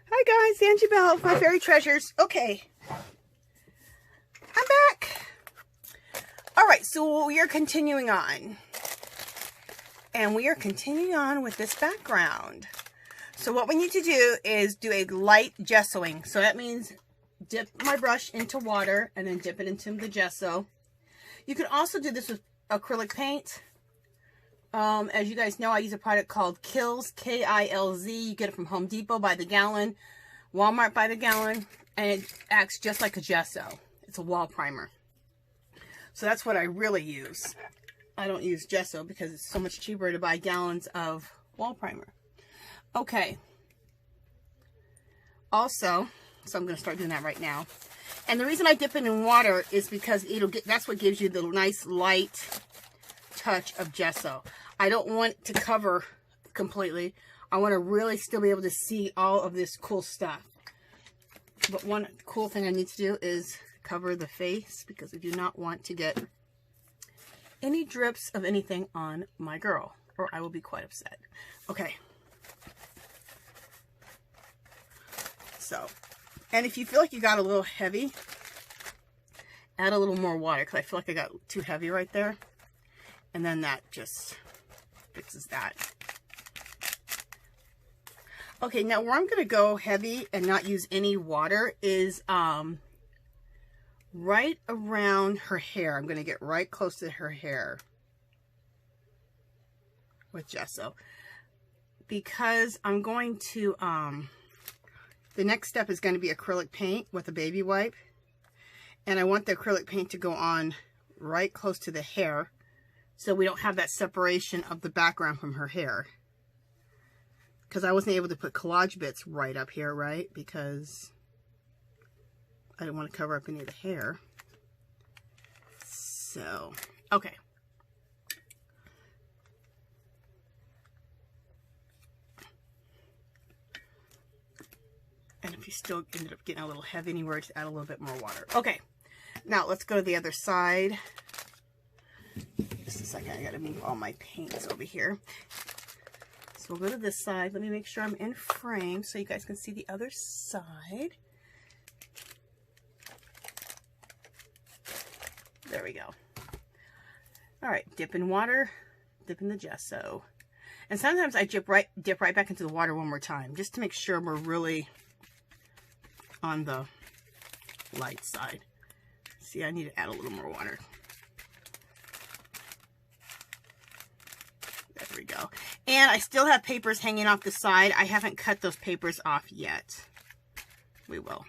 Hi guys, Angie Bell, my fairy treasures. Okay, I'm back. Alright, so we are continuing on. And we are continuing on with this background. So what we need to do is do a light gessoing. So that means dip my brush into water and then dip it into the gesso. You can also do this with acrylic paint. As you guys know, I use a product called Kilz, K-I-L-Z. You get it from Home Depot by the gallon, Walmart by the gallon, and it acts just like a gesso. It's a wall primer. So that's what I really use. I don't use gesso because it's so much cheaper to buy gallons of wall primer. Okay. Also, so I'm going to start doing that right now. And the reason I dip it in water is because that's what gives you the nice light touch of gesso. I don't want it to cover completely. I want to really still be able to see all of this cool stuff. But one cool thing I need to do is cover the face because I do not want to get any drips of anything on my girl, or I will be quite upset. Okay. So, and if you feel like you got a little heavy, add a little more water because I feel like I got too heavy right there. And then that just fixes that. Okay, now where I'm going to go heavy and not use any water is right around her hair. I'm going to get right close to her hair with gesso. Because I'm going to, the next step is going to be acrylic paint with a baby wipe. And I want the acrylic paint to go on right close to the hair, so we don't have that separation of the background from her hair. Because I wasn't able to put collage bits right up here, right? Because I didn't want to cover up any of the hair. So, okay. And if you still ended up getting a little heavy anywhere, just add a little bit more water. Okay, now let's go to the other side. Just a second, I gotta move all my paints over here. So we'll go to this side. Let me make sure I'm in frame so you guys can see the other side. There we go. All right, dip in water, dip in the gesso. And sometimes I dip right back into the water one more time, just to make sure we're really on the light side. See, I need to add a little more water. There we go. And I still have papers hanging off the side. I haven't cut those papers off yet. We will.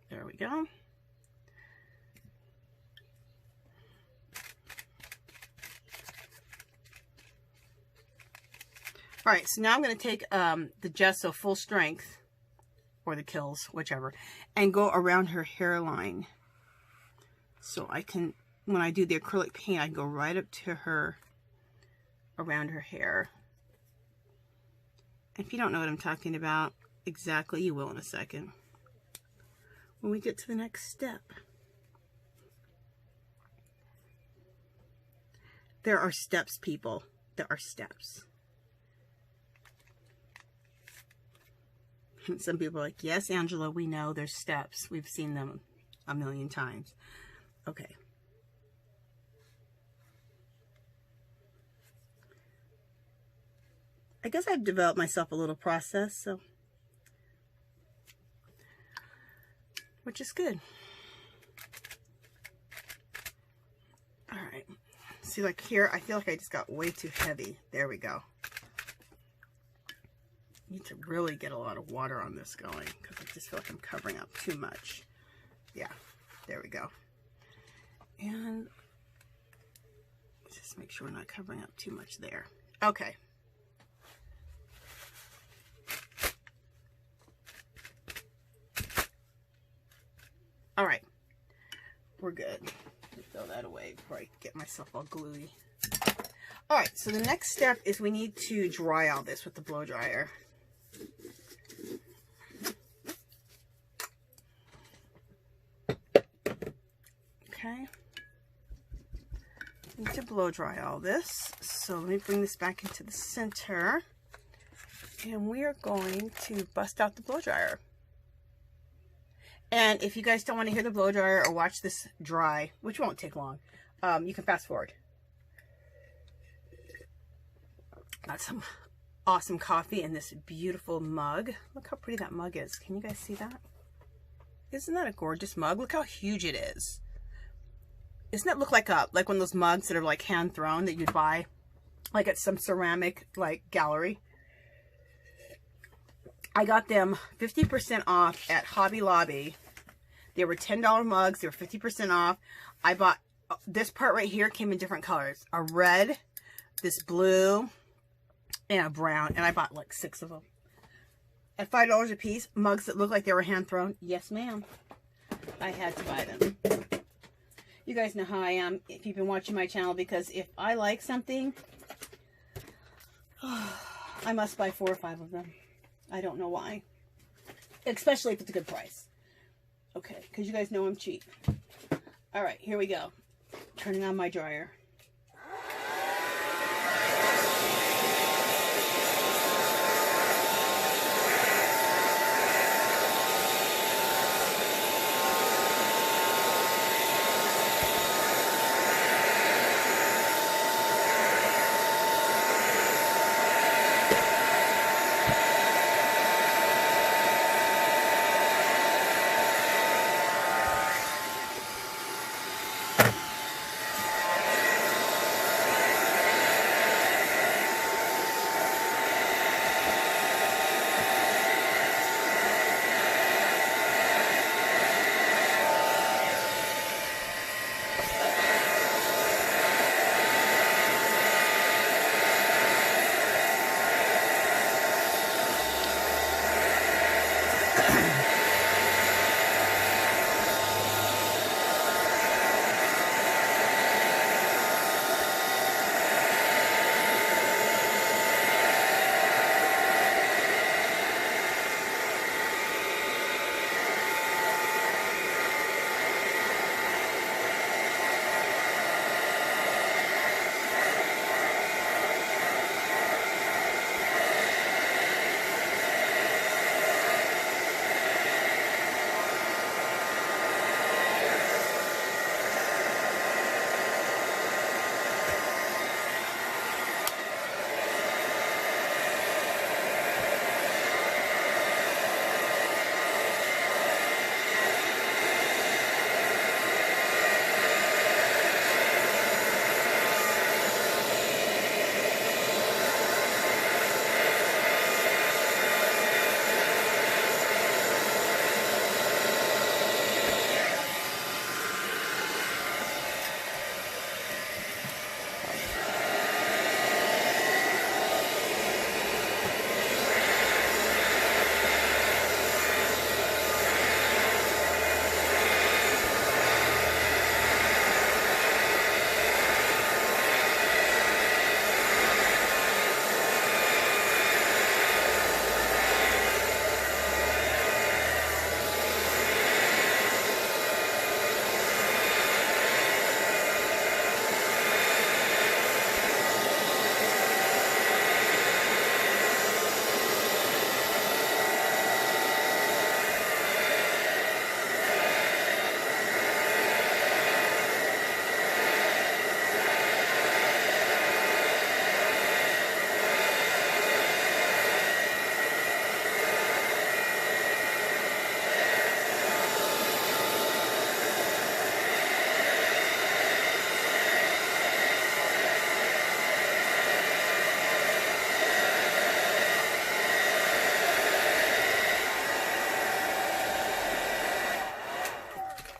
There we go. All right, so now I'm going to take the gesso full strength, or the Kilz, whichever, and go around her hairline. So I can, when I do the acrylic paint, I go right up to her, around her hair. If you don't know what I'm talking about exactly, you will in a second, when we get to the next step. There are steps, people. There are steps. And some people are like, yes, Angela, we know there's steps. We've seen them a million times. Okay. I guess I've developed myself a little process, so, which is good. All right. See, like here, I feel like I just got way too heavy. There we go. Need to really get a lot of water on this going because I just feel like I'm covering up too much. Yeah, there we go. And just make sure we're not covering up too much there. Okay. All right, we're good. Throw that away before I get myself all gluey. All right, so the next step is we need to dry all this with the blow dryer. Okay. I need to blow dry all this. So let me bring this back into the center. And we are going to bust out the blow dryer. And if you guys don't want to hear the blow dryer or watch this dry, which won't take long, you can fast forward. Got some awesome coffee in this beautiful mug. Look how pretty that mug is. Can you guys see that? Isn't that a gorgeous mug? Look how huge it is. Doesn't that look like one of those mugs that are like hand thrown that you'd buy like at some ceramic like gallery? I got them 50% off at Hobby Lobby. They were $10 mugs. They were 50% off. I bought this part right here, came in different colors. A red, this blue, and a brown. And I bought like 6 of them. At $5 a piece, mugs that look like they were hand thrown. Yes, ma'am. I had to buy them. You guys know how I am if you've been watching my channel, because if I like something, I must buy 4 or 5 of them. I don't know why. Especially if it's a good price. Okay, because you guys know I'm cheap. Alright, here we go. Turning on my dryer.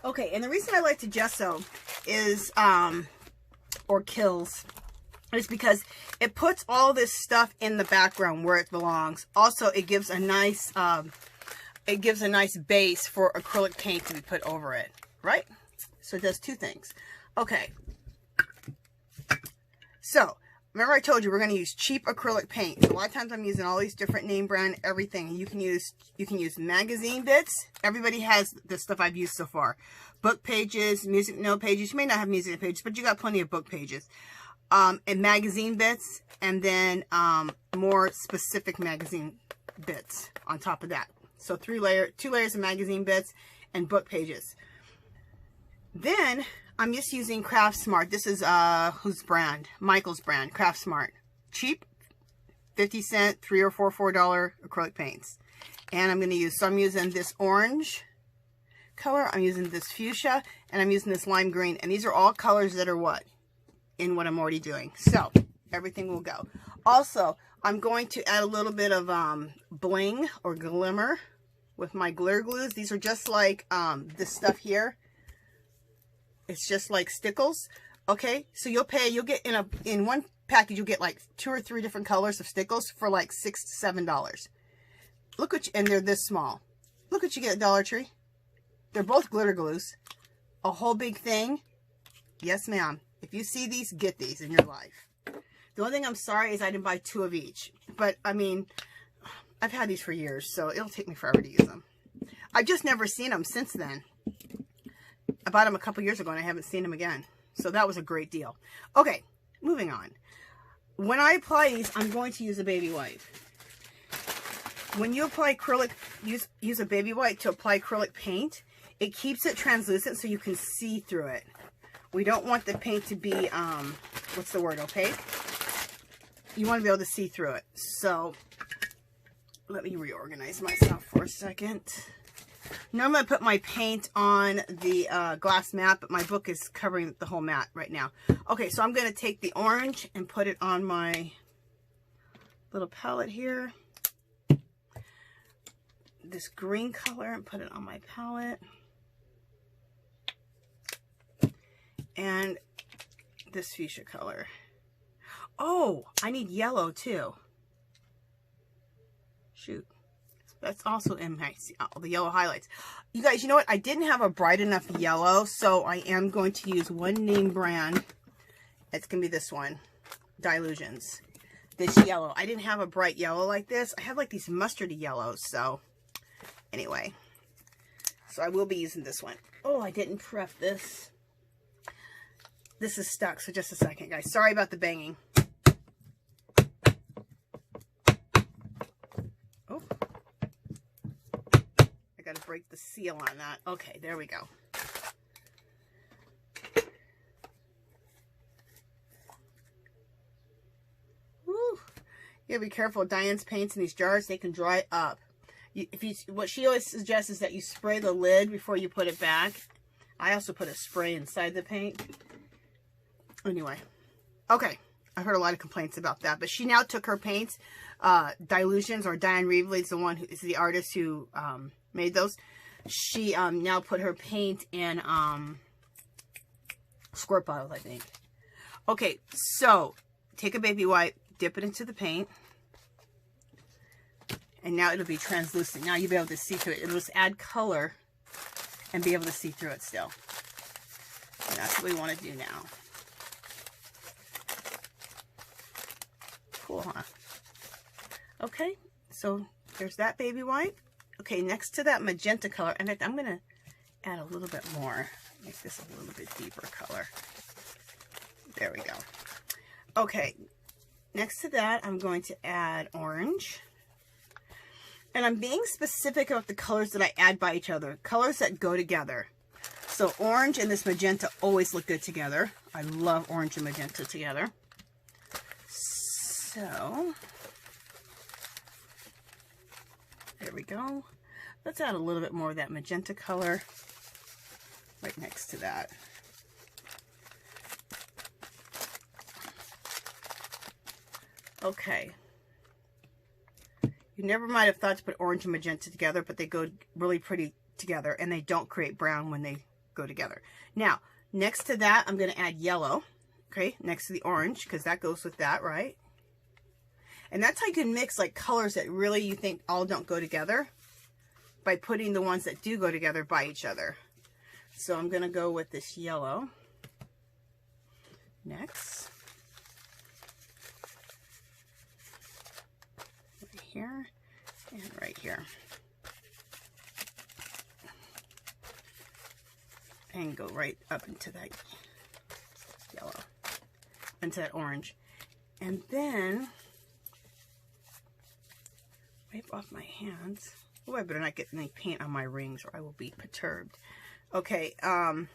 Okay, and the reason I like to gesso is, or kills, is because it puts all this stuff in the background where it belongs. Also, it gives a nice, base for acrylic paint to be put over it, right? So it does 2 things. Okay. So, remember I told you we're going to use cheap acrylic paint. So a lot of times I'm using all these different name brand everything. You can use magazine bits. Everybody has the stuff I've used so far. Book pages, music note pages. You may not have music note pages, but you got plenty of book pages. and magazine bits, and then more specific magazine bits on top of that. So 2 layers of magazine bits and book pages. Then I'm just using Craft Smart. This is whose brand? Michael's brand, Craft Smart. Cheap, 50-cent, $3 or $4 acrylic paints. And I'm going to use, so I'm using this orange color, I'm using this fuchsia, and I'm using this lime green. And these are all colors that are what? In what I'm already doing. So everything will go. Also, I'm going to add a little bit of bling or glimmer with my glitter glues. These are just like this stuff here. It's just like stickles. Okay, so you'll get in one package, you'll get like 2 or 3 different colors of stickles for like $6 to $7. Look what and they're this small. Look what you get at Dollar Tree. They're both glitter glues. A whole big thing. Yes, ma'am. If you see these, get these in your life. The only thing I'm sorry is I didn't buy 2 of each. But, I mean, I've had these for years, so it'll take me forever to use them. I've just never seen them since then. I bought them a couple years ago, and I haven't seen them again. So that was a great deal. Okay, moving on. When I apply these, I'm going to use a baby wipe. When you apply acrylic, use a baby wipe to apply acrylic paint. It keeps it translucent so you can see through it. We don't want the paint to be, what's the word, opaque? You want to be able to see through it. So, let me reorganize myself for a second. Now I'm going to put my paint on the glass mat, but my book is covering the whole mat right now. Okay, so I'm going to take the orange and put it on my little palette here. This green color and put it on my palette. And this fuchsia color. Oh, I need yellow too. Shoot. That's also in my, the yellow highlights. You guys, you know what? I didn't have a bright enough yellow, so I am going to use one name brand. It's going to be this one. Dilutions. This yellow. I didn't have a bright yellow like this. I have like these mustardy yellows, so anyway. So I will be using this one. Oh, I didn't prep this. This is stuck, so just a second, guys. Sorry about the banging. Oh. I gotta break the seal on that. Okay, there we go. Woo. You gotta be careful with Diane's paints in these jars. They can dry up. What she always suggests is that you spray the lid before you put it back. I also put a spray inside the paint. Anyway, okay, I heard a lot of complaints about that, but she now took her paints, Dilutions, or Diane Reevely is the one who is the artist who made those. She now put her paint in squirt bottles, I think. Okay, so take a baby wipe, dip it into the paint, and now it'll be translucent. Now you'll be able to see through it. It'll just add color and be able to see through it still. And that's what we want to do now. Cool, huh? Okay, so there's that baby wipe. Okay, next to that magenta color, in fact, I'm going to add a little bit more. Make this a little bit deeper color. There we go. Okay, next to that, I'm going to add orange. And I'm being specific about the colors that I add by each other. Colors that go together. So orange and this magenta always look good together. I love orange and magenta together. So, there we go. Let's add a little bit more of that magenta color right next to that. Okay. You never might have thought to put orange and magenta together, but they go really pretty together, and they don't create brown when they go together. Now, next to that, I'm going to add yellow, okay, next to the orange, because that goes with that, right? And that's how you can mix like colors that really you think all don't go together by putting the ones that do go together by each other. So I'm going to go with this yellow next. Right here and right here. And go right up into that yellow. into that orange. And then, wipe off my hands. Oh, I better not get any paint on my rings or I will be perturbed. Okay, and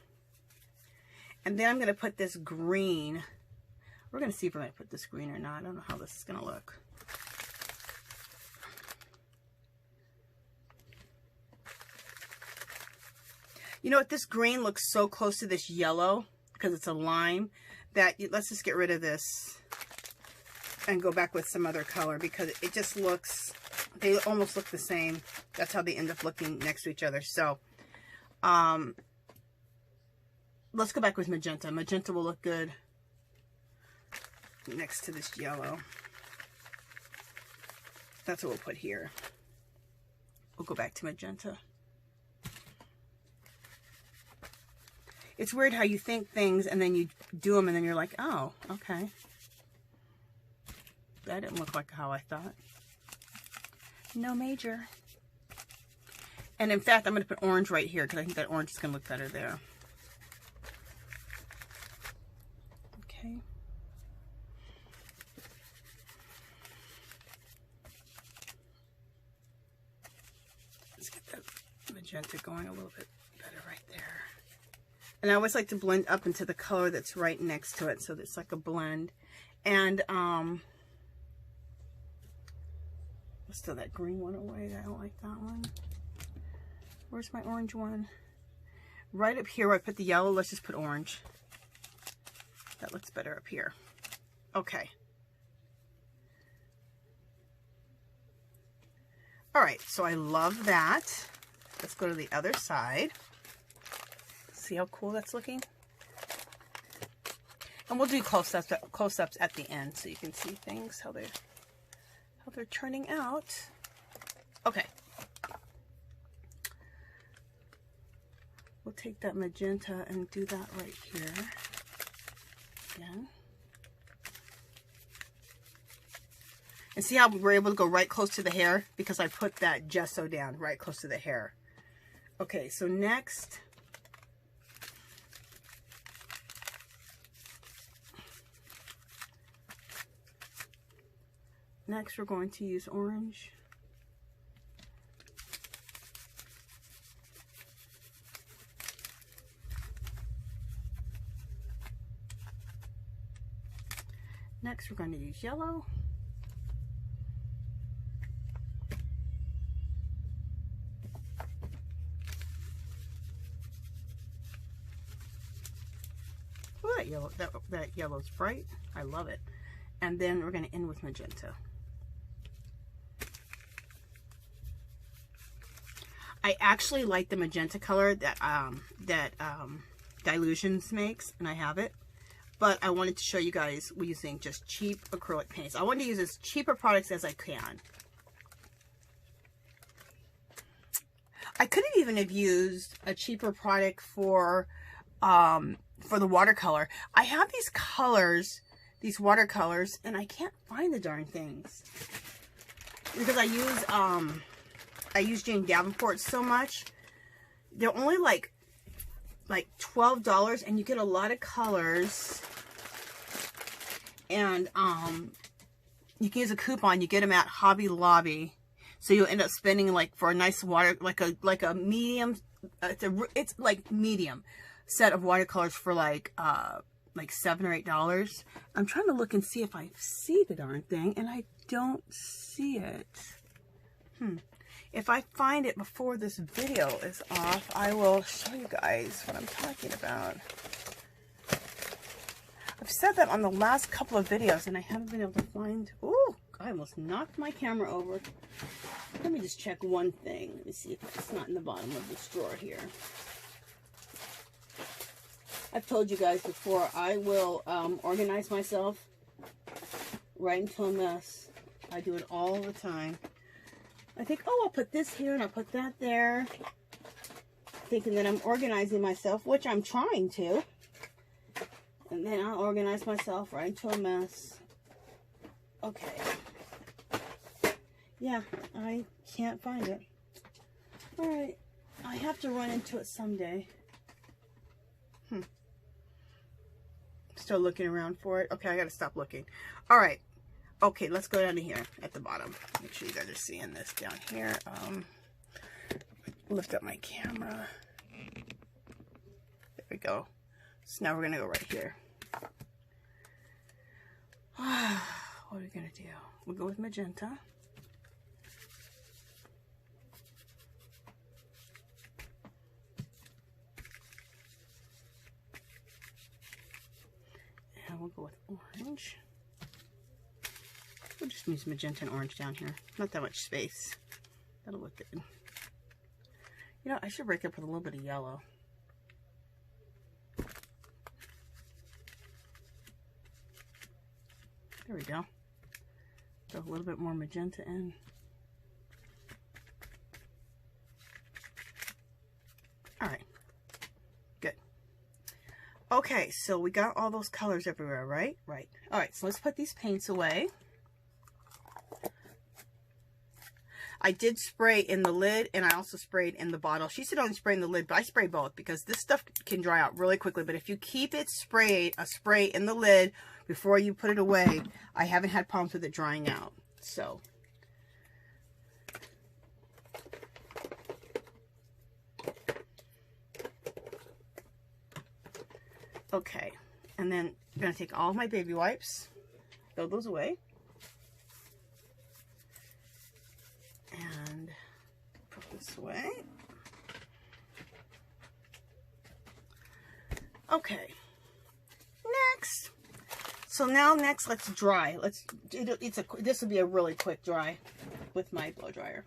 then I'm going to put this green. We're going to see if we're going to put this green or not. I don't know how this is going to look. You know what? This green looks so close to this yellow because it's a lime that let's just get rid of this and go back with some other color because it just looks, they almost look the same. That's how they end up looking next to each other. So, let's go back with magenta. Magenta will look good next to this yellow. That's what we'll put here. We'll go back to magenta. It's weird how you think things and then you do them and then you're like, oh, okay. That didn't look like how I thought. No major. And in fact, I'm going to put orange right here because I think that orange is going to look better there. Okay. Let's get that magenta going a little bit better right there. And I always like to blend up into the color that's right next to it so that it's like a blend. And let's throw that green one away. I don't like that one. Where's my orange one? Right up here where I put the yellow, let's just put orange. That looks better up here. Okay. All right, so I love that. Let's go to the other side. See how cool that's looking? And we'll do close-ups at the end so you can see things, how they're turning out. Okay. We'll take that magenta and do that right here. Again. And see how we're able to go right close to the hair? Because I put that gesso down right close to the hair. Okay, so next... Next, we're going to use orange. Next, we're going to use yellow. Oh, that yellow's bright. I love it. And then we're going to end with magenta. I actually like the magenta color that Dilutions makes, and I have it. But I wanted to show you guys using just cheap acrylic paints. I want to use as cheaper products as I can. I could have even have used a cheaper product for the watercolor. I have these colors, these watercolors, and I can't find the darn things because I use Jane Davenport so much. They're only like $12 and you get a lot of colors. And you can use a coupon. You get them at Hobby Lobby. So you'll end up spending like for a nice water, like a medium, it's like medium set of watercolors for like $7 or $8. I'm trying to look and see if I see the darn thing and I don't see it. If I find it before this video is off, I will show you guys what I'm talking about. I've said that on the last couple of videos and I haven't been able to find... Ooh, I almost knocked my camera over. Let me just check one thing. Let me see if it's not in the bottom of this drawer here. I've told you guys before, I will organize myself right into a mess. I do it all the time. I think, oh, I'll put this here and I'll put that there. Thinking that I'm organizing myself, which I'm trying to. And then I'll organize myself right into a mess. Okay. Yeah, I can't find it. Alright. I have to run into it someday. Still looking around for it. Okay, I gotta stop looking. All right. Okay, let's go down to here at the bottom. Make sure you guys are seeing this down here. Lift up my camera. There we go. So now we're gonna go right here. What are we gonna do? We'll go with magenta. And we'll go with orange. We'll just use magenta and orange down here. Not that much space. That'll look good. You know, I should break up with a little bit of yellow. There we go. Throw a little bit more magenta in. All right. Good. Okay, so we got all those colors everywhere, right? Right. All right, so let's put these paints away. I did spray in the lid, and I also sprayed in the bottle. She said only spray in the lid, but I spray both because this stuff can dry out really quickly. But if you keep it sprayed, a spray in the lid before you put it away, I haven't had problems with it drying out. So, okay. And then I'm going to take all of my baby wipes, throw those away. And put this away. Okay. Next. So now next let's dry. This will be a really quick dry with my blow dryer.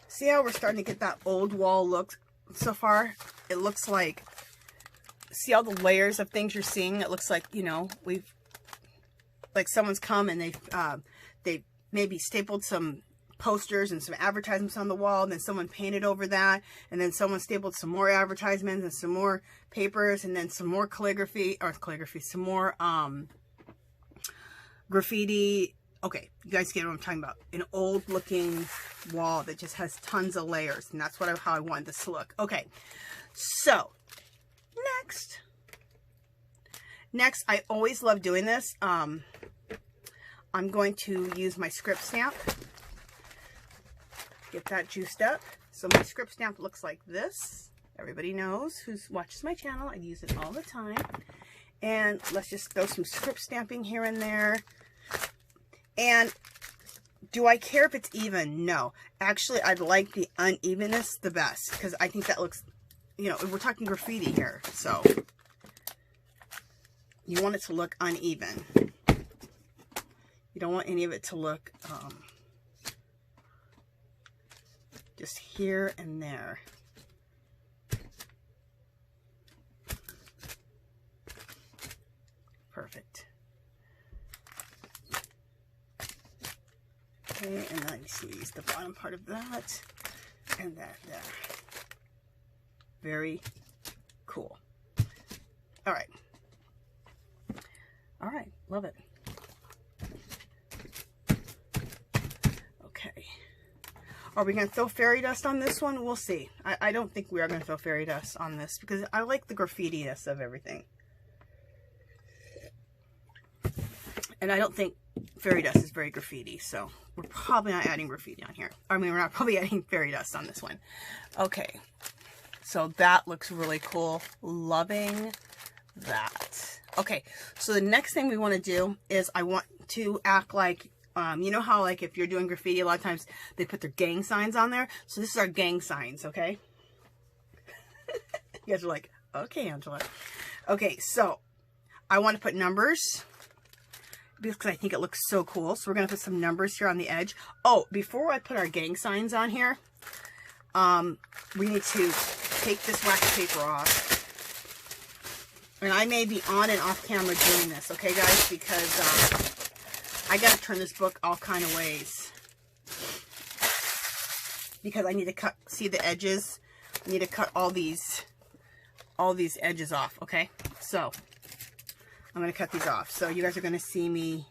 See how we're starting to get that old wall look so far? It looks like, see all the layers of things you're seeing? It looks like, you know, like someone's come and they've maybe stapled some posters and some advertisements on the wall, and then someone painted over that, and then someone stapled some more advertisements and some more papers, and then some more some more graffiti. Okay, you guys get what I'm talking about. An old looking wall that just has tons of layers, and that's how I want this to look. Okay, so next, I always love doing this. I'm going to use my script stamp. Get that juiced up. So my script stamp looks like this. Everybody knows who watches my channel. I use it all the time. And let's just throw some script stamping here and there. And do I care if it's even? No. Actually, I'd like the unevenness the best, because I think that looks, you know, we're talking graffiti here, so you want it to look uneven. You don't want any of it to look just here and there. Perfect. Okay, and then you see the bottom part of that and that there. Very cool. All right. All right, love it. Okay. Are we going to throw fairy dust on this one? We'll see. I don't think we are going to throw fairy dust on this because I like the graffiti-ness of everything. And I don't think fairy dust is very graffiti, so we're probably not adding graffiti on here. I mean, we're not probably adding fairy dust on this one. Okay, so that looks really cool. Loving that. Okay, so the next thing we want to do is I want to act like, you know how like if you're doing graffiti, a lot of times they put their gang signs on there. So this is our gang signs, okay? You guys are like, okay, Angela. Okay, so I want to put numbers. because I think it looks so cool. So we're going to put some numbers here on the edge. Oh, before I put our gang signs on here, we need to take this wax paper off. And I may be on and off camera doing this, okay guys, because I got to turn this book all kind of ways. Because I need to cut, see the edges? I need to cut all these edges off, okay? So, I'm going to cut these off. So, you guys are going to see me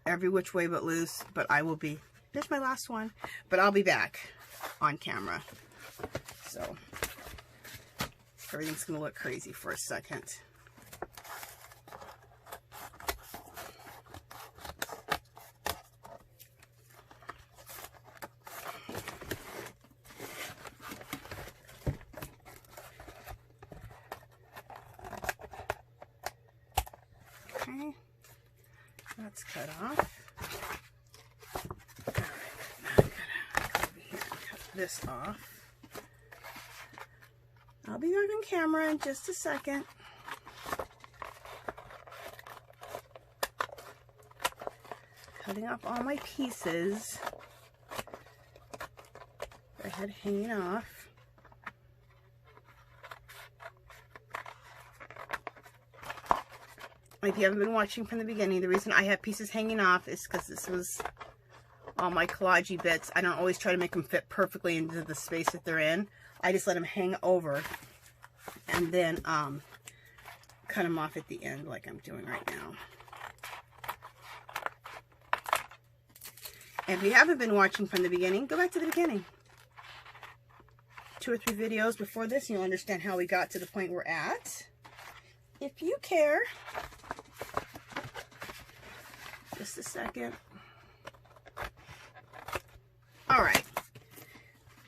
every which way but loose, but I will be, here's my last one, but I'll be back on camera. So, everything's going to look crazy for a second. Okay, that's cut off. All right, now I'm gonna go over here and cut this off. I'll be back on camera in just a second. Cutting off all my pieces. I had hanging off. If you haven't been watching from the beginning, the reason I have pieces hanging off is because this was all my collagey bits. I don't always try to make them fit perfectly into the space that they're in. I just let them hang over and then cut them off at the end like I'm doing right now. And if you haven't been watching from the beginning, go back to the beginning. 2 or 3 videos before this, and you'll understand how we got to the point we're at. If you care. Just a second. All right.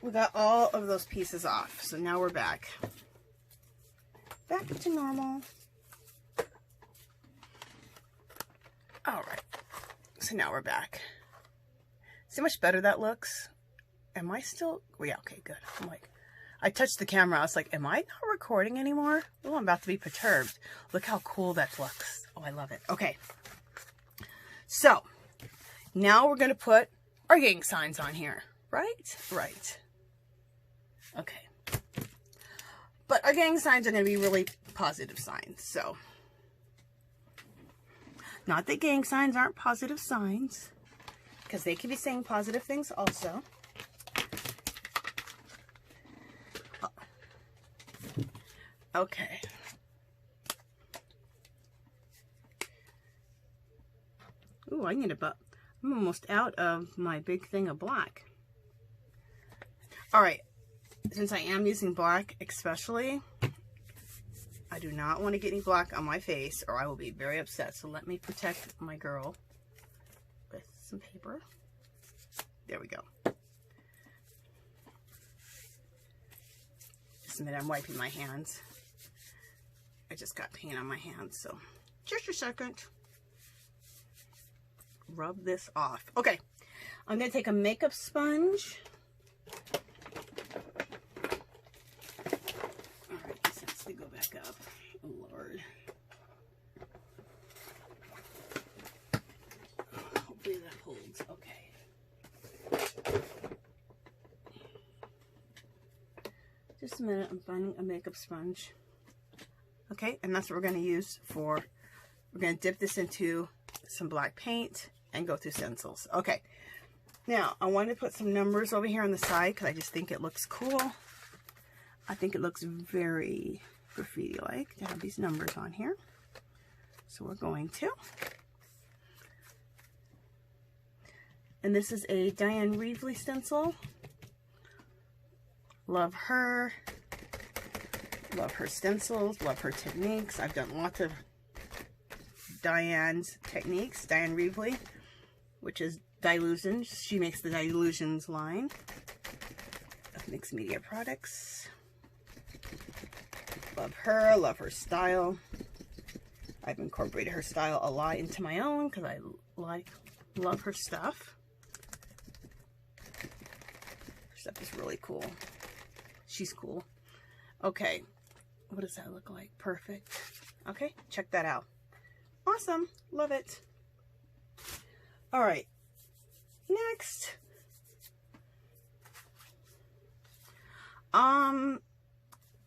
We got all of those pieces off. So now we're back. Back to normal. All right. So now we're back. See how much better that looks? Am I still? Oh, yeah, okay, good. I'm like, I touched the camera. I was like, am I not recording anymore? Oh, I'm about to be perturbed. Look how cool that looks. Oh, I love it. Okay. So, now we're going to put our gang signs on here. Right? Right. Okay. But our gang signs are going to be really positive signs. So, not that gang signs aren't positive signs, because they can be saying positive things also. Okay. Ooh, I need about, I'm almost out of my big thing of black. All right, since I am using black especially, I do not want to get any black on my face or I will be very upset. So let me protect my girl with some paper. There we go. Just a minute, I'm wiping my hands. I just got paint on my hands, so just a second. Rub this off. Okay, I'm going to take a makeup sponge. All right, this has to go back up. Oh, Lord. Hopefully that holds. Okay. Just a minute, I'm finding a makeup sponge. Okay, and that's what we're going to use for, we're going to dip this into some black paint and go through stencils. Okay, now I wanted to put some numbers over here on the side because I just think it looks cool. I think it looks very graffiti-like to have these numbers on here. So we're going to. And this is a Diane Reevely stencil. Love her. Love her stencils. Love her techniques. I've done lots of Diane's techniques. Diane Reevely, which is Dilutions. She makes the Dilutions line of mixed media products. Love her. Love her style. I've incorporated her style a lot into my own because I love her stuff. Her stuff is really cool. She's cool. Okay. What does that look like? Perfect. Okay, check that out. Awesome. Love it. All right. Next.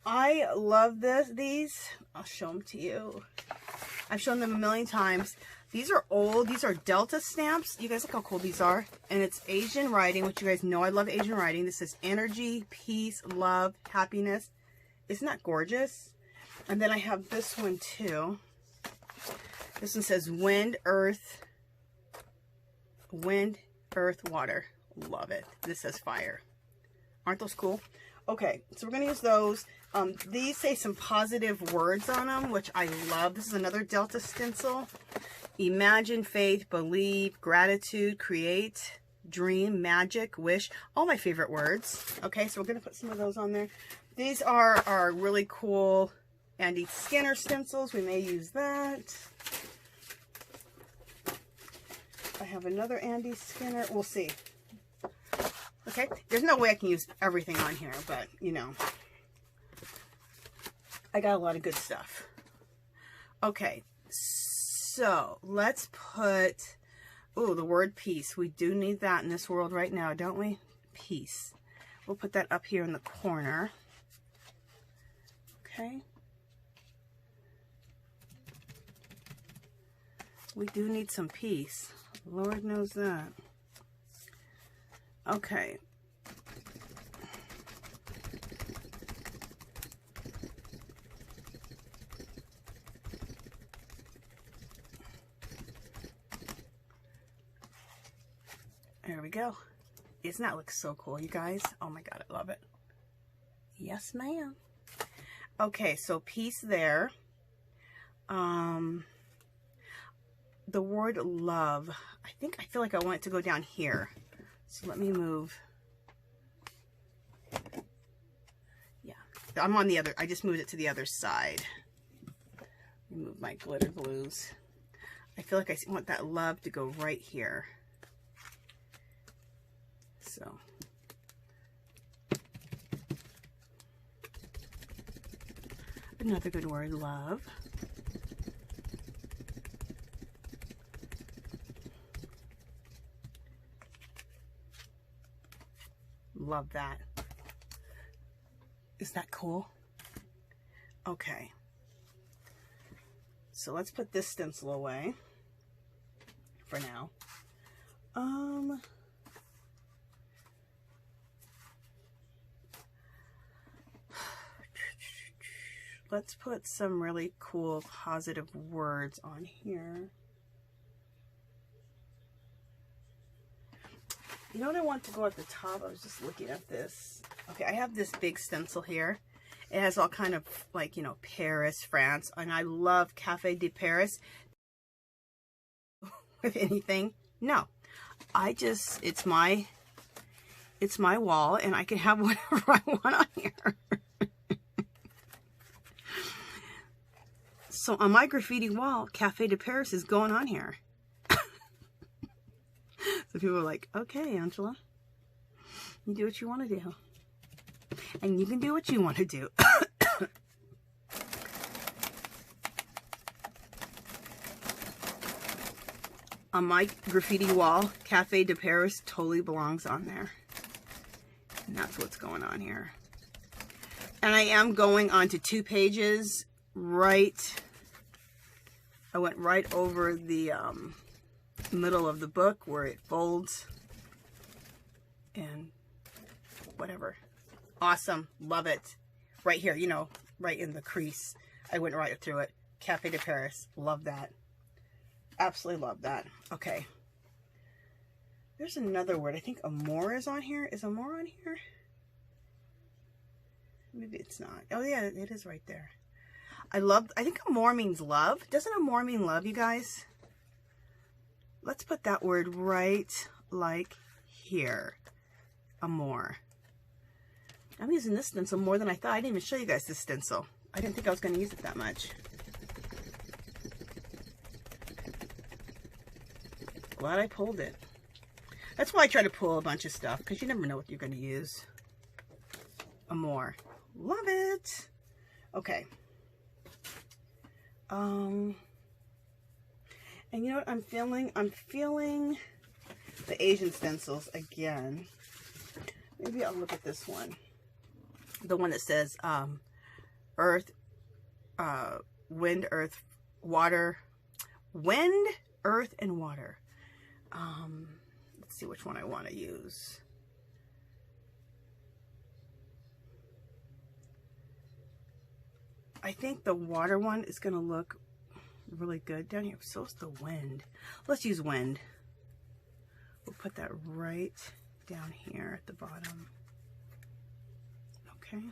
I love these. I'll show them to you. I've shown them a million times. These are old. These are Delta stamps. You guys look how cool these are. And it's Asian writing, which you guys know I love Asian writing. This is energy, peace, love, happiness. Isn't that gorgeous? And then I have this one too. This one says wind, earth, water. Love it. This says fire. Aren't those cool? Okay, so we're going to use those. These say some positive words on them, which I love. This is another Delta stencil. Imagine, faith, believe, gratitude, create, dream, magic, wish. All my favorite words. Okay, so we're going to put some of those on there. These are our really cool Andy Skinner stencils. We may use that. I have another Andy Skinner. We'll see. Okay, there's no way I can use everything on here, but, you know, I got a lot of good stuff. Okay, so let's put, oh, the word peace. We do need that in this world right now, don't we? Peace. We'll put that up here in the corner. Okay. We do need some peace. Lord knows that. Okay. There we go. Isn't that look so cool, you guys? Oh my God, I love it. Yes, ma'am. Okay, so peace there. The word love. I feel like I want it to go down here. So let me move. Yeah, I'm on the other, I just moved it to the other side. Let me move my glitter glues. I feel like I want that love to go right here. So. Another good word, love. Love that. Is that cool? Okay. So let's put this stencil away for now. Let's put some really cool positive words on here. You know what I want to go at the top? I was just looking at this. Okay, I have this big stencil here. It has all kind of, like, you know, Paris, France. And I love Café de Paris. With anything. No. It's my wall. And I can have whatever I want on here. So on my graffiti wall, Café de Paris is going on here. So people are like, okay, Angela, you do what you want to do. And you can do what you want to do. On my graffiti wall, Café de Paris totally belongs on there. And that's what's going on here. And I am going on to 2 pages right. I went right over the middle of the book where it folds and whatever. Awesome. Love it. Right here, you know, right in the crease. I went right through it. Café de Paris. Love that. Absolutely love that. Okay. There's another word. I think amour is on here. Is amour on here? Maybe it's not. Oh yeah, it is right there. I think amour means love. Doesn't amour mean love, you guys? Let's put that word right like here. Amour. I'm using this stencil more than I thought. I didn't even show you guys this stencil. I didn't think I was going to use it that much. Glad I pulled it. That's why I try to pull a bunch of stuff, because you never know what you're going to use. Amour. Love it. Okay. And you know what I'm feeling? I'm feeling the Asian stencils again. Maybe I'll look at this one. The one that says earth, wind, earth, water. Wind, earth, and water. Let's see which one I want to use. I think the water one is going to look really good down here. So is the wind. Let's use wind. We'll put that right down here at the bottom. Okay.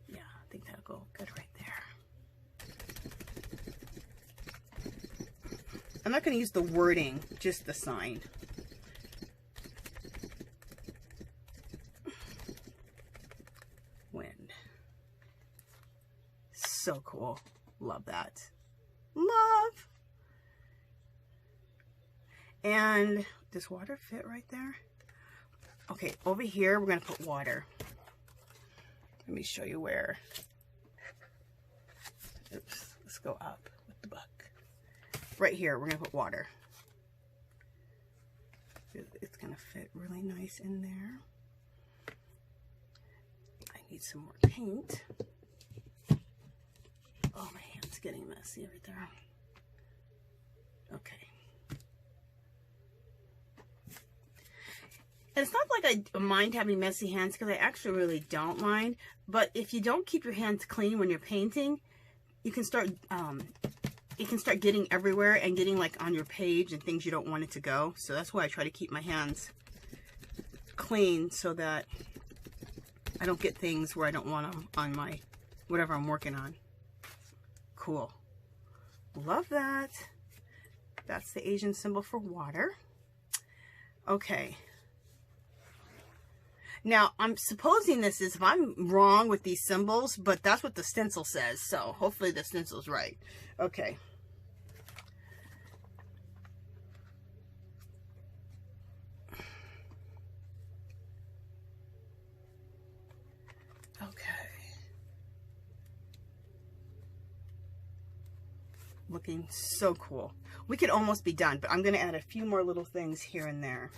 Yeah, I think that'll go good right there. I'm not going to use the wording, just the sign. Wind. So cool. Love that. Love. And does water fit right there? Okay, over here we're going to put water. Let me show you where. Oops, let's go up with the book. Right here, we're going to put water. It's going to fit really nice in there. I need some more paint. Oh, my hand's getting messy right there. Okay. And it's not like I mind having messy hands, because I actually really don't mind. But if you don't keep your hands clean when you're painting, you can start getting everywhere and getting like on your page and things you don't want it to go. So that's why I try to keep my hands clean, so that I don't get things where I don't want them on my whatever I'm working on. Cool. Love that. That's the Asian symbol for water. Okay. Now, I'm supposing this is, if I'm wrong with these symbols, but that's what the stencil says. So hopefully the stencil's right. Okay. Looking so cool. We could almost be done, but I'm going to add a few more little things here and there.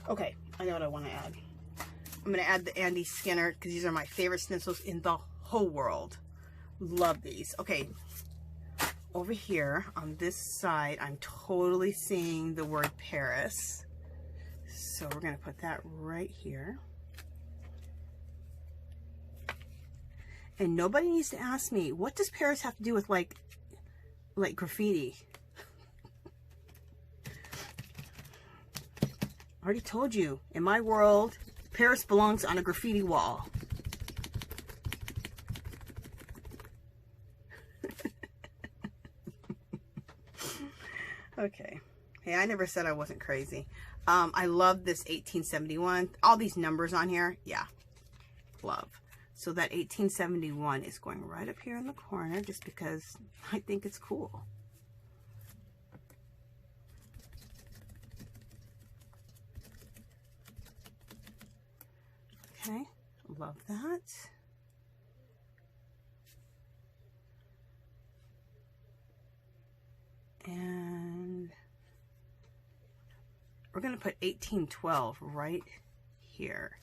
Okay, I know what I want to add. I'm going to add the Andy Skinner, because these are my favorite stencils in the whole world. Love these. Okay, over here on this side, I'm totally seeing the word Paris. So we're going to put that right here. And nobody needs to ask me, what does Paris have to do with like graffiti? I already told you, in my world, Paris belongs on a graffiti wall. Okay. Hey, I never said I wasn't crazy. I love this 1871. All these numbers on here, yeah, love. So that 1871 is going right up here in the corner, just because I think it's cool. Okay, love that. And we're going to put 1812 right here.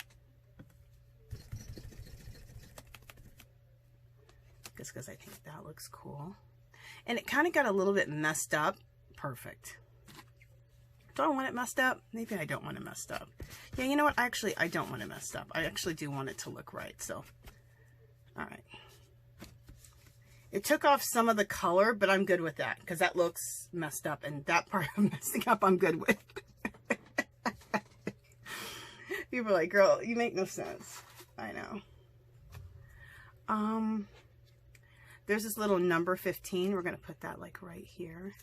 Just because I think that looks cool. And it kind of got a little bit messed up. Perfect. Do I want it messed up? Maybe I don't want it messed up. Yeah, you know what? Actually, I don't want it messed up. I actually do want it to look right. So, all right. It took off some of the color, but I'm good with that, because that looks messed up, and that part of messing up I'm good with. People are like, girl, you make no sense. I know. There's this little number 15. We're going to put that like right here.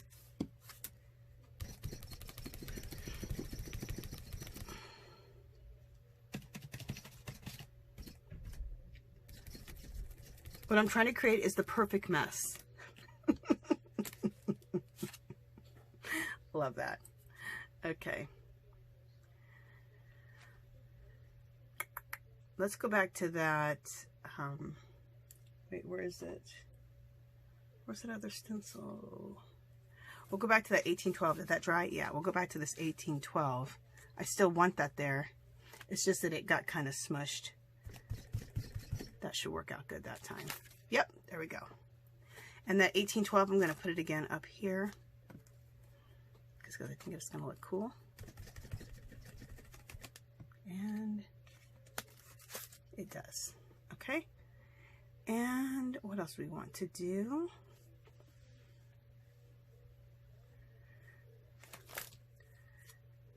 What I'm trying to create is the perfect mess. Love that. Okay. let's go back to that, wait, where is it? Where's that other stencil? We'll go back to that 1812. Is that dry? Yeah, we'll go back to this 1812. I still want that there. It's just that it got kind of smushed. That should work out good that time. Yep, there we go. And that 1812, I'm going to put it again up here, because I think it's going to look cool. And it does. Okay. And what else do we want to do?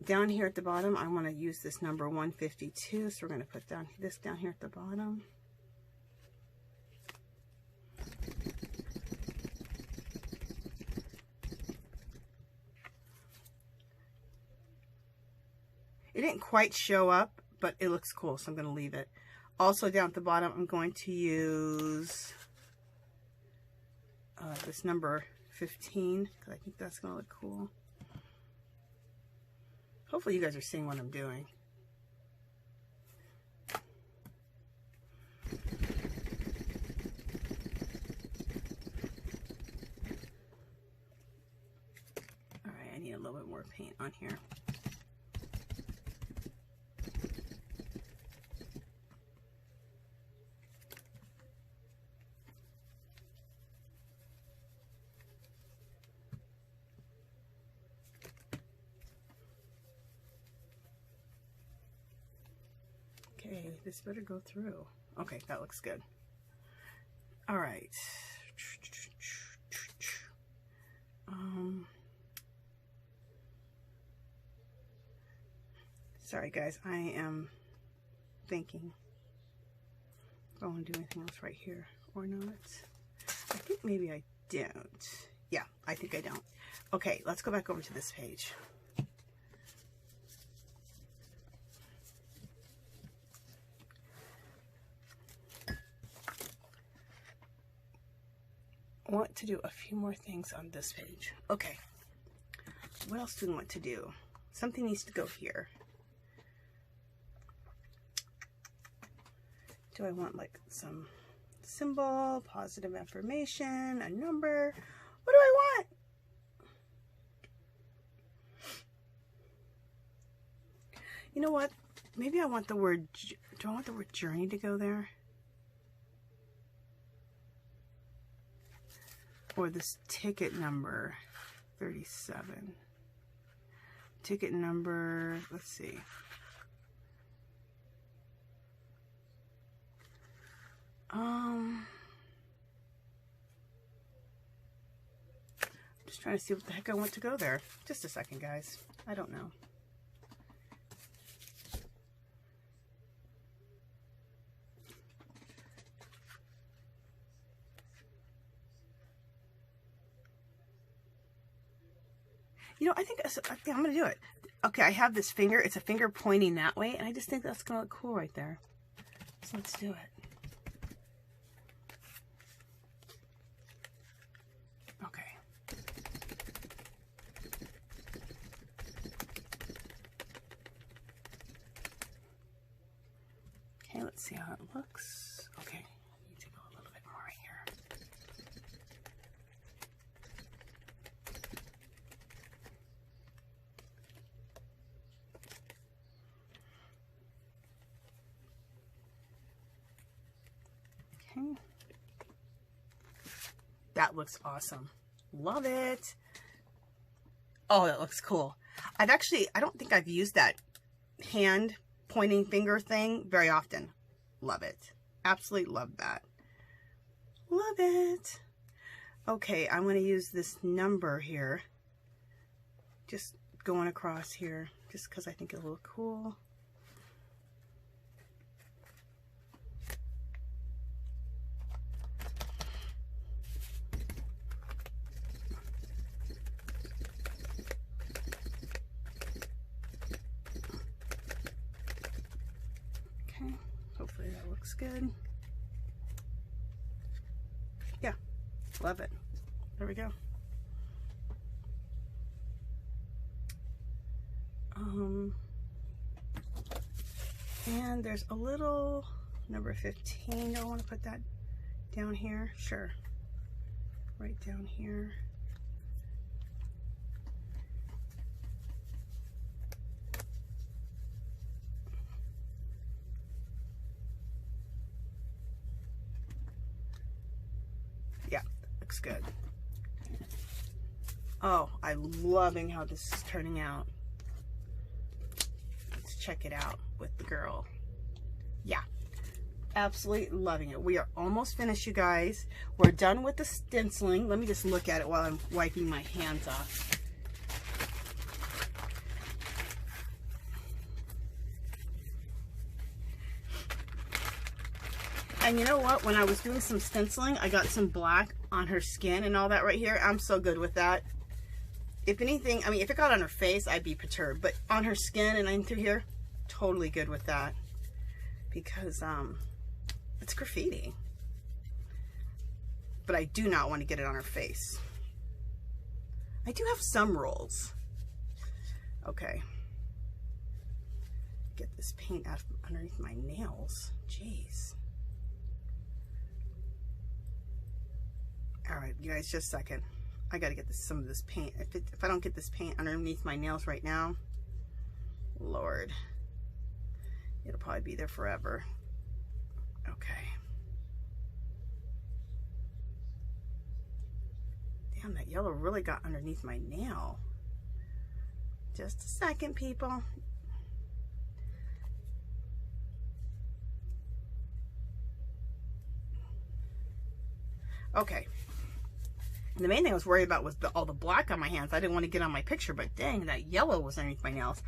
Down here at the bottom, I want to use this number 152, so we're going to put this down here at the bottom. It didn't quite show up, but it looks cool, so I'm going to leave it. Also down at the bottom, I'm going to use this number 15, because I think that's going to look cool. Hopefully you guys are seeing what I'm doing. All right, I need a little bit more paint on here. Okay, this better go through. Okay, that looks good. All right. Sorry guys, I am thinking if I want to do anything else right here or not. I think maybe I don't. Yeah, I think I don't. Okay, let's go back over to this page. I want to do a few more things on this page. Okay, what else do we want to do? Something needs to go here. Do I want like some symbol, positive affirmation, a number? What do I want? You know what? Maybe I want the word, do I want the word journey to go there? Or this ticket number 37. Ticket number, let's see. Just trying to see what the heck I want to go there. Just a second, guys. I don't know. You know, I think I'm going to do it. Okay, I have this finger. It's a finger pointing that way, and I just think that's going to look cool right there. So let's do it. Okay. Okay, let's see how it looks. Okay, I need to go a little bit more right here. Okay. That looks awesome. Love it. Oh, that looks cool. I don't think I've used that hand pointing finger thing very often. Love it. Absolutely love that. Love it. Okay, I'm going to use this number here. Just going across here, just because I think it'll look cool. Hopefully that looks good. Yeah, love it. There we go. And there's a little number 15. Do I want to put that down here? Sure. Right down here. Yeah, looks good. Oh, I'm loving how this is turning out. Let's check it out with the girl. Yeah, absolutely loving it. We are almost finished, you guys. We're done with the stenciling. Let me just look at it while I'm wiping my hands off. And you know what? When I was doing some stenciling, I got some black on her skin and all that right here. I'm so good with that. If anything, I mean, if it got on her face, I'd be perturbed. But on her skin and in through here, totally good with that. Because it's graffiti. But I do not want to get it on her face. I do have some rules. Okay. Get this paint out from underneath my nails. Jeez. All right, you guys, just a second. I got to get some of this paint. If I don't get this paint underneath my nails right now, Lord, it'll probably be there forever. Okay. Damn, that yellow really got underneath my nail. Just a second, people. Okay. The main thing I was worried about was all the black on my hands. I didn't want to get on my picture, but dang, that yellow was underneath my nails.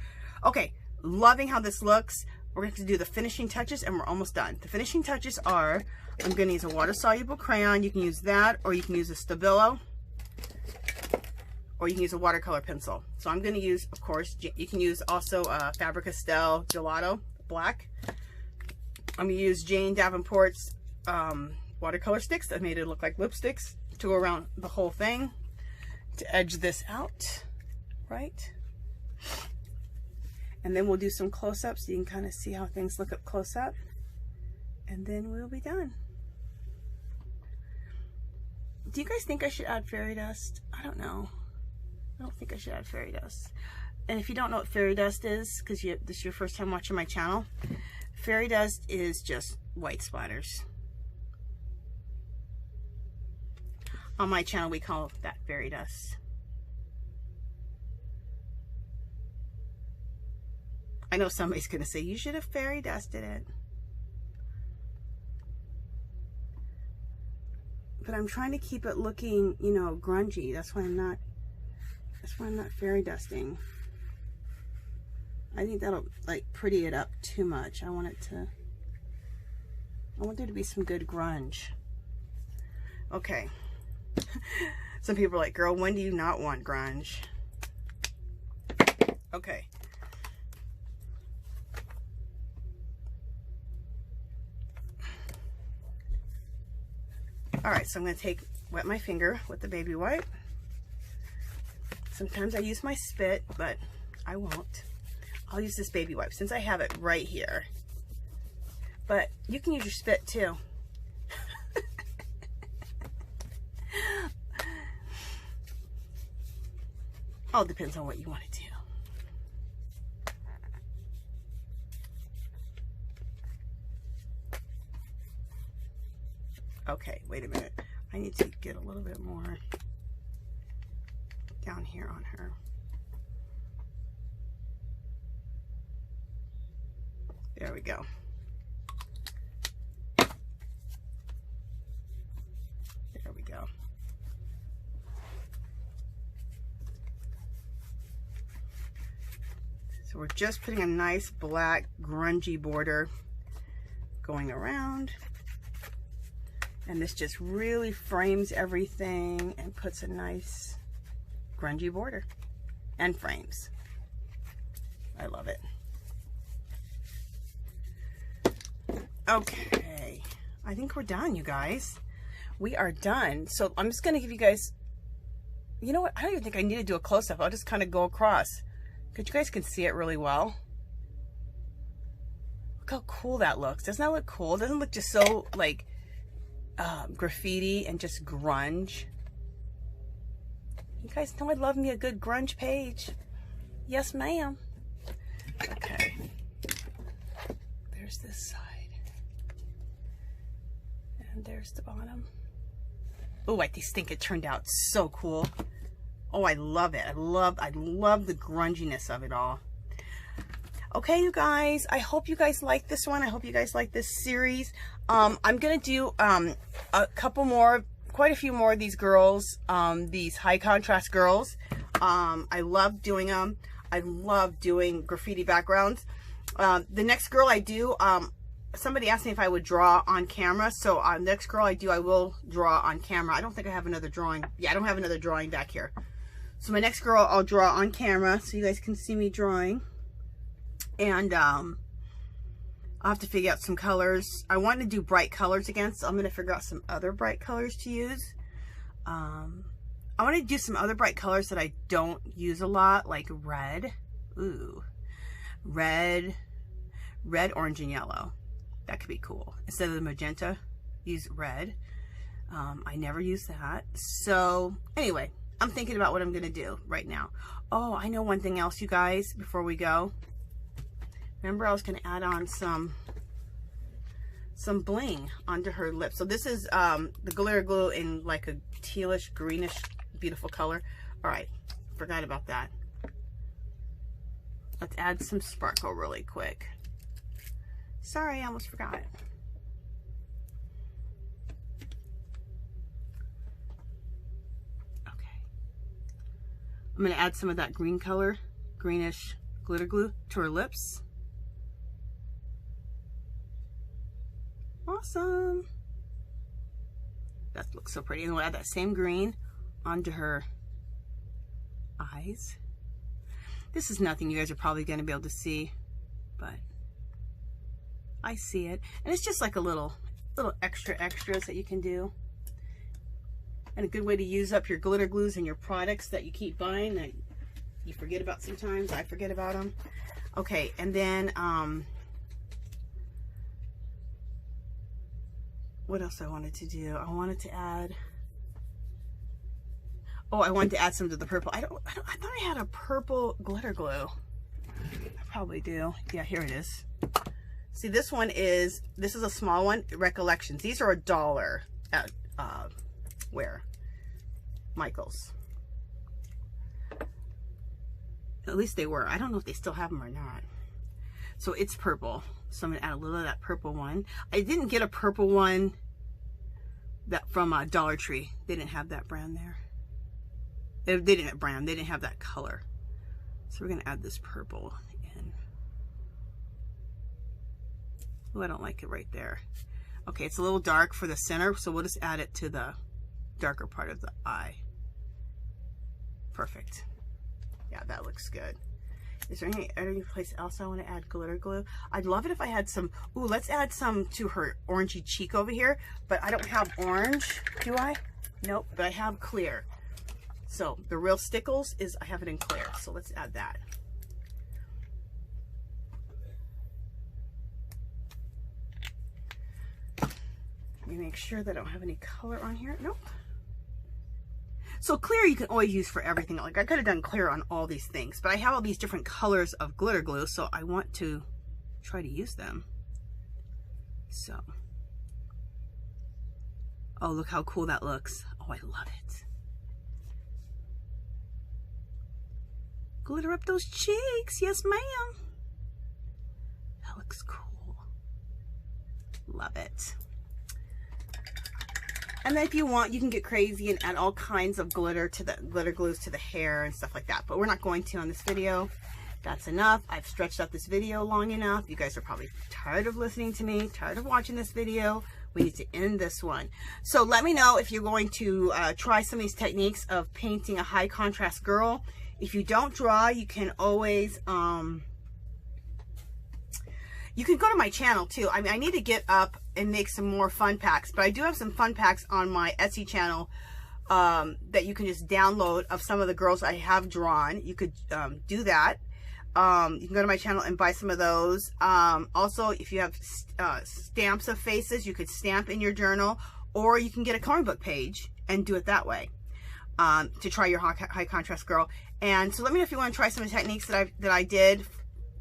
Okay, loving how this looks. We're going to do the finishing touches, and we're almost done. The finishing touches are, I'm going to use a water-soluble crayon. You can use that, or you can use a Stabilo, or you can use a watercolor pencil. So I'm going to use, of course, you can use also Faber-Castell Gelato Black. I'm going to use Jane Davenport's watercolor sticks that made it look like lipsticks to go around the whole thing to edge this out, right? And then we'll do some close-ups so you can kind of see how things look up close up, and then we'll be done. Do you guys think I should add fairy dust? I don't know. I don't think I should add fairy dust. And if you don't know what fairy dust is, because this is your first time watching my channel, fairy dust is just white splatters. On my channel, we call that fairy dust. I know somebody's going to say, you should have fairy dusted it. But I'm trying to keep it looking, you know, grungy. That's why I'm not fairy dusting. I think that'll, like, pretty it up too much. I want there to be some good grunge. Okay. Some people are like, girl, when do you not want grunge? Okay. All right, so I'm going to wet my finger with the baby wipe. Sometimes I use my spit, but I won't. I'll use this baby wipe since I have it right here. But you can use your spit too. All depends on what you want to do. Okay, wait a minute. I need to get a little bit more down here on her. There we go. There we go. So we're just putting a nice black grungy border going around. And this just really frames everything and puts a nice grungy border and frames. I love it. Okay, I think we're done, you guys. We are done. So I'm just going to give you guys, you know what? I don't even think I need to do a close-up. I'll just kind of go across because you guys can see it really well. Look how cool that looks. Doesn't that look cool? Doesn't it look just so like graffiti and just grunge? You guys know I love me a good grunge page. Yes, ma'am. Okay. There's this side. And there's the bottom. Oh, I just think it turned out so cool. Oh, I love it. I love the grunginess of it all. Okay, you guys, I hope you guys like this one. I hope you guys like this series. I'm gonna do a couple more, quite a few more of these girls, these high contrast girls. I love doing them. I love doing graffiti backgrounds. The next girl I do, somebody asked me if I would draw on camera, so next girl I do, I will draw on camera. I don't think I have another drawing. Yeah, I don't have another drawing back here. So my next girl I'll draw on camera so you guys can see me drawing. And I'll have to figure out some colors. I want to do bright colors again, so I'm going to figure out some other bright colors to use. I want to do some other bright colors that I don't use a lot, like red. Ooh. Red, orange, and yellow. That could be cool. Instead of the magenta, use red. I never use that. So anyway, I'm thinking about what I'm going to do right now. Oh, I know one thing else, you guys, before we go. Remember, I was going to add on some bling onto her lips. So this is the glitter glue in like a tealish, greenish, beautiful color. All right, forgot about that. Let's add some sparkle really quick. Sorry, I almost forgot. Okay. I'm going to add some of that green color, greenish glitter glue to her lips. Awesome. That looks so pretty. And we'll add that same green onto her eyes. This is nothing you guys are probably going to be able to see, but I see it. And it's just like a little extras that you can do. And a good way to use up your glitter glues and your products that you keep buying that you forget about sometimes. I forget about them. Okay, and then what else I wanted to do? I wanted to add, oh, I wanted to add some to the purple. I thought I had a purple glitter glue. I probably do. Yeah, here it is. See, this is a small one, Recollections. These are $1 at, where? Michael's. At least they were. I don't know if they still have them or not. So it's purple. So I'm going to add a little of that purple one. I didn't get a purple one that from Dollar Tree. They didn't have that brand there. They didn't have brand. They didn't have that color. So we're going to add this purple in. Oh, I don't like it right there. Okay, it's a little dark for the center, so we'll just add it to the darker part of the eye. Perfect. Yeah, that looks good. Is there any place else I want to add glitter glue? I'd love it if I had some. Ooh, let's add some to her orangey cheek over here. But I don't have orange, do I? Nope, but I have clear. So the real stickles is I have it in clear. So let's add that. Let me make sure that I don't have any color on here. Nope. So clear you can always use for everything. Like I could have done clear on all these things, but I have all these different colors of glitter glue, so I want to try to use them. So, oh, look how cool that looks. Oh, I love it. Glitter up those cheeks. Yes, ma'am. That looks cool. Love it. And then if you want, you can get crazy and add all kinds of glitter glues to the hair and stuff like that. But we're not going to on this video. That's enough. I've stretched out this video long enough. You guys are probably tired of listening to me, tired of watching this video. We need to end this one. So let me know if you're going to try some of these techniques of painting a high contrast girl. If you don't draw, you can always, you can go to my channel too. I mean, I need to get up and make some more fun packs, but I do have some fun packs on my Etsy channel that you can just download of some of the girls I have drawn. You could do that. You can go to my channel and buy some of those. Also, if you have stamps of faces, you could stamp in your journal, or you can get a coloring book page and do it that way to try your high contrast girl. And so let me know if you want to try some of the techniques that I did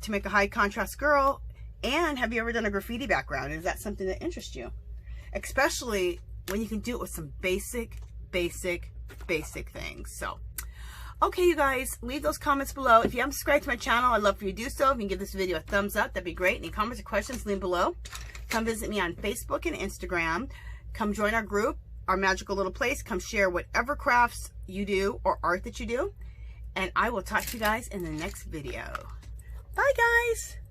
to make a high contrast girl. And have you ever done a graffiti background? Is that something that interests you? Especially when you can do it with some basic things. So, okay, you guys, leave those comments below. If you haven't subscribed to my channel, I'd love for you to do so. If you can give this video a thumbs up, that'd be great. Any comments or questions, leave below. Come visit me on Facebook and Instagram. Come join our group, our magical little place. Come share whatever crafts you do or art that you do. And I will talk to you guys in the next video. Bye, guys.